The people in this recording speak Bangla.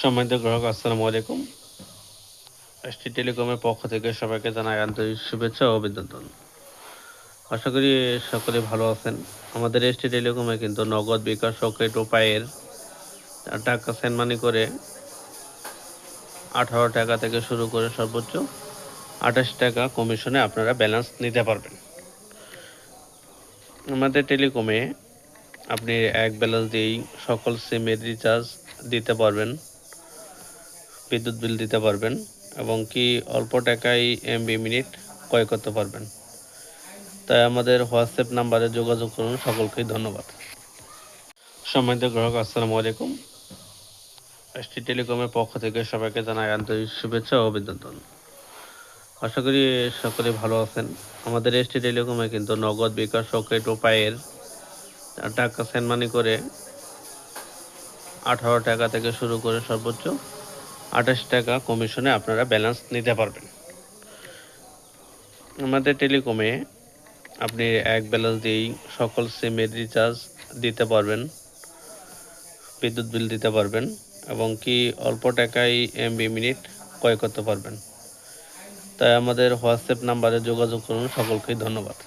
সম্মানিত গ্রাহক, আসসালামু আলাইকুম। এসটি টেলিকমের পক্ষ থেকে সবাইকে জানাই আন্তরিক শুভেচ্ছা ও অভিনন্দন। আশা করি সকলে ভালো আছেন। আমাদের এসটি টেলিকমে কিন্তু নগদ, বিকাশ, রকেট ও পায়ের টাকা সেন্ড মানি করে 18 টাকা থেকে শুরু করে সর্বোচ্চ 28 টাকা কমিশনে আপনারা ব্যালেন্স নিতে পারবেন। আমাদের টেলিকমে আপনি এক ব্যালেন্স দিয়েই সকল সিমের রিচার্জ দিতে পারবেন, বিদ্যুৎ বিল দিতে পারবেন এবং কি অল্প টাকায় এমবি মিনিট ক্রয় করতে পারবেন। তাই আমাদের হোয়াটসঅ্যাপ নাম্বারে যোগাযোগ করুন। সকলকেই ধন্যবাদ। সম্মানিত গ্রাহক, আসসালামু আলাইকুম। এসটি টেলিকমের পক্ষ থেকে সবাইকে জানাই আন্তরিক শুভেচ্ছা ও অভিনন্দন। আশা করি সকলে ভালো আছেন। আমাদের এসটি টেলিকমে কিন্তু নগদ, বিকাশ, রকেট ও পায়ের টাকা সেন্ড মানি করে 18 টাকা থেকে শুরু করে সর্বোচ্চ 28 টাকা কমিশনে আপনারা ব্যালেন্স নিতে পারবেন। আমাদের টেলিকমে আপনি এক ব্যালেন্স দিয়েই সকল সিমের রিচার্জ দিতে পারবেন, বিদ্যুৎ বিল দিতে পারবেন এবং কি অল্প টাকায় এমবি মিনিট ক্রয় করতে পারবেন। তাই আমাদের হোয়াটসঅ্যাপ নাম্বারে যোগাযোগ করুন। সকলকেই ধন্যবাদ।